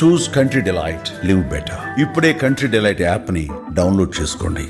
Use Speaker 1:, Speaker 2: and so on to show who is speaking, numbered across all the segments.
Speaker 1: చూస్ country delight, live better. ఇప్పుడే country delight app ని download చేసుకోండి.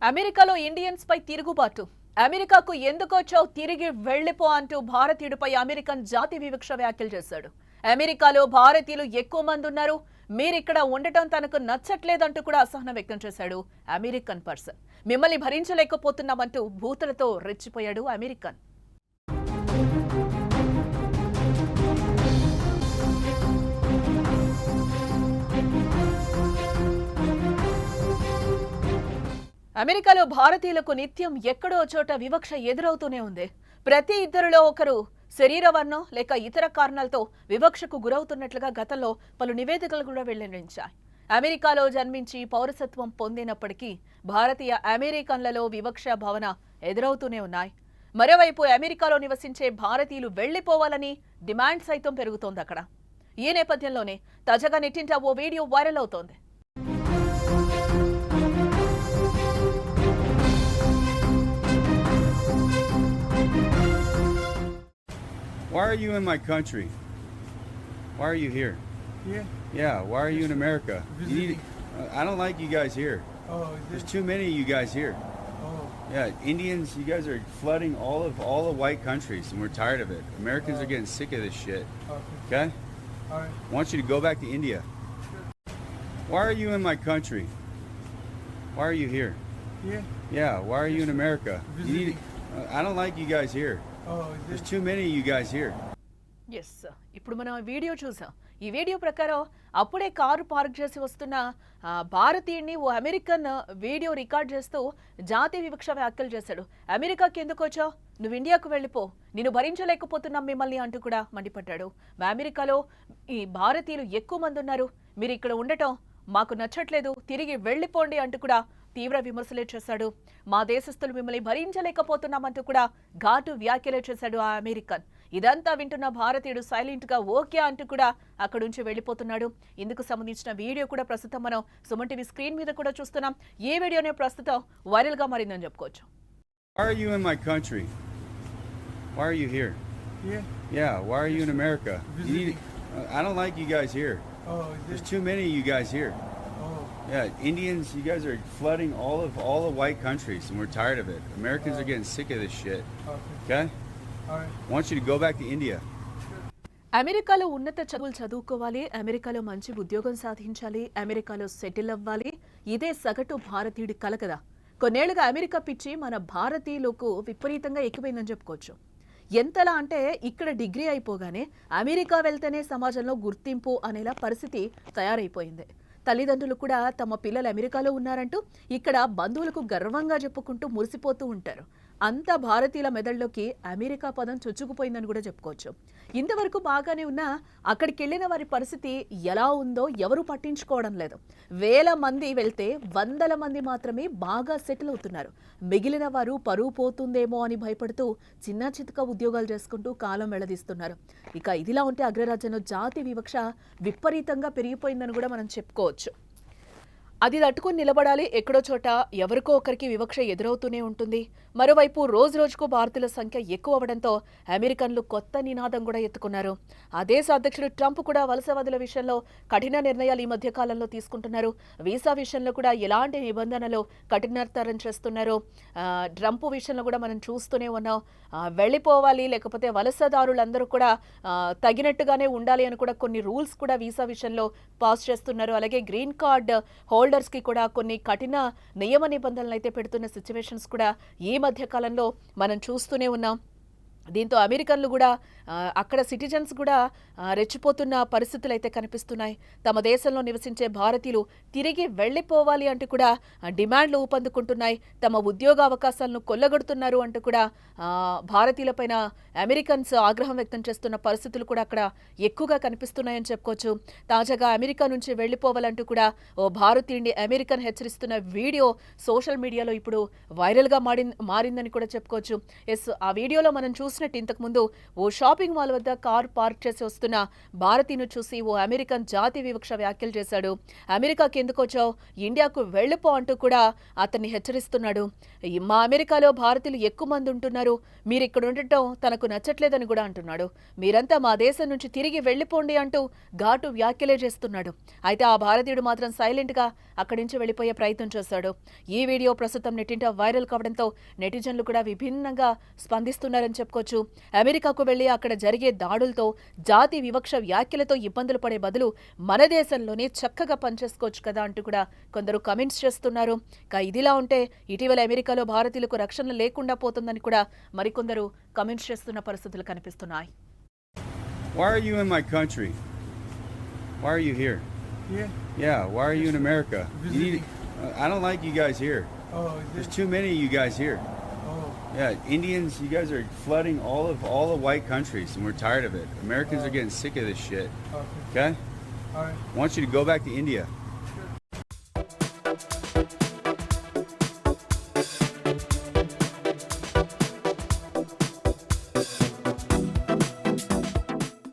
Speaker 2: అమెరికాలో ఇండియన్స్ పై తిరుగుబాటు. అమెరికాకు ఎందుకొచ్చావు, తిరిగి వెళ్లిపో అంటూ భారతీయుడిపై అమెరికన్ జాతి వివక్ష వ్యాఖ్యలు చేశాడు. అమెరికాలో భారతీయులు ఎక్కువ మంది ఉన్నారు, మీరిక్కడ ఉండటం తనకు నచ్చట్లేదంటూ కూడా అసహనం వ్యక్తం చేశాడు అమెరికన్ పర్సన్. మిమ్మల్ని భరించలేకపోతున్నామంటూ భూతులతో రెచ్చిపోయాడు అమెరికన్. అమెరికాలో భారతీయులకు నిత్యం ఎక్కడో చోట వివక్ష ఎదురవుతూనే ఉంది. ప్రతి ఇద్దరిలో ఒకరు శరీర వర్ణం లేక ఇతర కారణాలతో వివక్షకు గురవుతున్నట్లుగా గతంలో పలు నివేదికలు కూడా వెల్లడించాయి. అమెరికాలో జన్మించి పౌరసత్వం పొందినప్పటికీ భారతీయ అమెరికన్లలో వివక్ష భావన ఎదురవుతూనే ఉన్నాయి. మరోవైపు అమెరికాలో నివసించే భారతీయులు వెళ్లిపోవాలని డిమాండ్ సైతం పెరుగుతోంది అక్కడ. ఈ నేపథ్యంలోనే తాజాగా నెట్టింట ఓ వీడియో వైరల్ అవుతోంది.
Speaker 3: Why are you in my country? Why are you here?
Speaker 4: Here?
Speaker 3: Yeah, why are you in America? You need, I don't like you guys here.
Speaker 4: Oh,
Speaker 3: There's too many of you guys here.
Speaker 4: oh,
Speaker 3: Yeah, Indians, you guys are flooding all the white countries, and we're tired of it. Americans are getting sick of this shit.
Speaker 4: okay.
Speaker 3: Okay?
Speaker 4: All right.
Speaker 3: I want you to go back to India. Why are you in my country? Why are you here?
Speaker 4: Here?
Speaker 3: Yeah, why are you in America? You need,
Speaker 4: Visiting.
Speaker 3: I don't like you guys here.
Speaker 4: Oh,
Speaker 3: There's too many of you guys here.
Speaker 2: Yes, ఇప్పుడు మనం video చూసాం. ఈ video ప్రకారం అప్పుడే car park చేసి వస్తున్న భారతీయుడిని ఓ American video record చేస్తూ జాతి వివక్ష వ్యాఖ్యలు చేశాడు. అమెరికాకి ఎందుకు వచ్చావు, నువ్వు ఇండియాకు వెళ్ళిపో, నేను భరించలేకపోతున్నాం మిమ్మల్ని అంటూ కూడా మండిపడ్డాడు. అమెరికాలో ఈ భారతీయులు ఎక్కువ మంది ఉన్నారు, మీరు ఇక్కడ ఉండటం మాకు నచ్చట్లేదు, తిరిగి వెళ్ళిపోండి అంటూ కూడా తీవ్ర విమర్శలే చేశాడు. మా దేశస్తులు మిమ్మల్ని భరించలేకపోతున్నామంటూ కూడా ఘాటు వ్యాఖ్యలే చేశాడు ఆ అమెరికన్. ఇదంతా వింటున్న భారతీయుడు సైలెంట్ గా ఓకే అంటూ కూడా అక్కడి నుంచి వెళ్లిపోతున్నాడు. ఇందుకు సంబంధించిన వీడియో కూడా ప్రస్తుతం మనం సుమన్ టీవీ స్క్రీన్ మీద కూడా చూస్తున్నాం. ఈ వీడియోనే ప్రస్తుతం వైరల్ గా మారిందని చెప్పుకోవచ్చు.
Speaker 3: Why are you in my country? Why are you here?
Speaker 4: Here?
Speaker 3: Yeah, why are you in America? You need,
Speaker 4: Visiting.
Speaker 3: I don't like you guys here.
Speaker 4: Oh,
Speaker 3: There's too many of you guys here.
Speaker 4: oh,
Speaker 3: Yeah, Indians, you guys are flooding all the white countries, and we're tired of it. Americans are getting sick of this shit.
Speaker 4: okay.
Speaker 3: Okay?
Speaker 4: All right.
Speaker 3: I want you to go back to India.
Speaker 2: అమెరికాలో ఉన్నత చదువులు చదువుకోవాలి, అమెరికాలో మంచి ఉద్యోగం సాధించాలి, అమెరికాలో settle అవ్వాలి, ఇదే సగటు భారతీయుడి కల కదా. కొన్నేళ్లుగా అమెరికా పిచ్చి మన భారతీయులకు విపరీతంగా ఎక్కువైందని చెప్పుకోవచ్చు. ఎంతలా అంటే ఇక్కడ డిగ్రీ అయిపోగానే అమెరికా వెళ్తేనే సమాజంలో గుర్తింపు అనేలా పరిస్థితి తయారైపోయింది. తల్లిదండ్రులు కూడా తమ పిల్లలు అమెరికాలో ఉన్నారంటూ ఇక్కడ బంధువులకు గర్వంగా చెప్పుకుంటూ మురిసిపోతూ ఉంటారు. అంత భారతీయుల మెదడులోకి అమెరికా పదం చొచ్చుకుపోయిందని కూడా చెప్పుకోవచ్చు. ఇంతవరకు బాగానే ఉన్నా అక్కడికి వెళ్ళిన వారి పరిస్థితి ఎలా ఉందో ఎవరు పట్టించుకోవడం లేదు. వేల మంది వెళ్తే వందల మంది మాత్రమే బాగా సెటిల్ అవుతున్నారు. మిగిలిన వారు పరువు పోతుందేమో అని భయపడుతూ చిన్న చితక ఉద్యోగాలు చేసుకుంటూ కాలం వెళ్లదీస్తున్నారు. ఇక ఇదిలా ఉంటే అగ్రరాజ్యంలో జాతి వివక్ష విపరీతంగా పెరిగిపోయిందని కూడా మనం చెప్పుకోవచ్చు. అది తట్టుకుని నిలబడాలి, ఎక్కడో చోట ఎవరికో ఒకరికి వివక్ష ఎదురవుతూనే ఉంటుంది. మరోవైపు రోజు రోజుకు భారతీయుల సంఖ్య ఎక్కువ అవడంతో అమెరికన్లు కొత్త నినాదం కూడా ఎత్తుకున్నారు. ఆ దేశ అధ్యక్షుడు ట్రంప్ కూడా వలసవాదుల విషయంలో కఠిన నిర్ణయాలు ఈ మధ్య కాలంలో తీసుకుంటున్నారు. వీసా విషయంలో కూడా ఎలాంటి నిబంధనలు కఠినతరం చేస్తున్నారు. ట్రంప్ విషయంలో కూడా మనం చూస్తూనే ఉన్నాం. వెళ్ళిపోవాలి, లేకపోతే వలసదారులందరూ కూడా తగినట్టుగానే ఉండాలి అని కూడా కొన్ని రూల్స్ కూడా వీసా విషయంలో పాస్ చేస్తున్నారు. అలాగే గ్రీన్ కార్డ్ హోల్డర్స్ కి కూడా కొన్ని కఠిన నియమ నిబంధనలు అయితే పెడుతున్న సిచ్యువేషన్స్ కూడా ఈ మధ్య కాలంలో మనం చూస్తూనే ఉన్నాం. దీంతో అమెరికన్లు కూడా అక్కడ సిటిజన్స్ కూడా రెచ్చిపోతున్న పరిస్థితులు అయితే కనిపిస్తున్నాయి. తమ దేశంలో నివసించే భారతీయులు తిరిగి వెళ్లిపోవాలి అంటూ కూడా డిమాండ్లు ఊపందుకుంటున్నాయి. తమ ఉద్యోగ అవకాశాలను కొల్లగొడుతున్నారు అంటూ కూడా భారతీయులపైన అమెరికన్స్ ఆగ్రహం వ్యక్తం చేస్తున్న పరిస్థితులు కూడా అక్కడ ఎక్కువగా కనిపిస్తున్నాయని చెప్పుకోవచ్చు. తాజాగా అమెరికా నుంచి వెళ్లిపోవాలంటూ కూడా ఓ భారతీయుడిని అమెరికన్ హెచ్చరిస్తున్న వీడియో సోషల్ మీడియాలో ఇప్పుడు వైరల్గా మారిందని కూడా చెప్పుకోవచ్చు. ఎస్, ఆ వీడియోలో మనం చూసిన తెలిసినట్టు ఇంతకుముందు ఓ షాపింగ్ మాల్ వద్ద కారు పార్క్ చేసి వస్తున్న భారతీయును చూసి ఓ అమెరికన్ జాతి వివక్ష వ్యాఖ్యలు చేశాడు. అమెరికాకి ఎందుకు వచ్చావు, ఇండియాకు వెళ్ళిపో అంటూ కూడా అతన్ని హెచ్చరిస్తున్నాడు. మా అమెరికాలో భారతీయులు ఎక్కువ మంది ఉంటున్నారు, మీరు ఇక్కడ ఉండటం తనకు నచ్చట్లేదని కూడా అంటున్నాడు. మీరంతా మా దేశం నుంచి తిరిగి వెళ్ళిపోండి అంటూ ఘాటు వ్యాఖ్యలే చేస్తున్నాడు. అయితే ఆ భారతీయుడు మాత్రం సైలెంట్ గా అక్కడి నుంచి వెళ్లిపోయే ప్రయత్నం చేశాడు. ఈ వీడియో ప్రస్తుతం నెట్టింట వైరల్ కావడంతో నెటిజన్లు కూడా విభిన్నంగా స్పందిస్తున్నారని చెప్పుకోవచ్చు. అమెరికాకు వెళ్లి అక్కడ జరిగే దాడులతో, జాతి వివక్ష వ్యాఖ్యలతో ఇబ్బందులు పడే బదులు మన దేశంలోనే చక్కగా పనిచేసుకోవచ్చు కదా అంటూ కూడా కొందరు కమెంట్స్ చేస్తున్నారు. ఇదిలా ఉంటే ఇటీవల అమెరికాలో భారతీయులకు రక్షణ లేకుండా పోతుందని కూడా మరికొందరు కమెంట్స్ చేస్తున్న పరిస్థితులు కనిపిస్తున్నాయి.
Speaker 3: Why are you in my country? Why are you here?
Speaker 4: Yeah.
Speaker 3: Yeah, why are you in America?
Speaker 4: Visiting.
Speaker 3: I don't like you guys here.
Speaker 4: Oh,
Speaker 3: There's too many of you guys here.
Speaker 4: Oh.
Speaker 3: Yeah, Indians, you guys are flooding all the white countries, and we're tired of it. Americans are getting sick of this shit.
Speaker 4: Okay.
Speaker 3: Okay?
Speaker 4: All right.
Speaker 3: I want you to go back to India.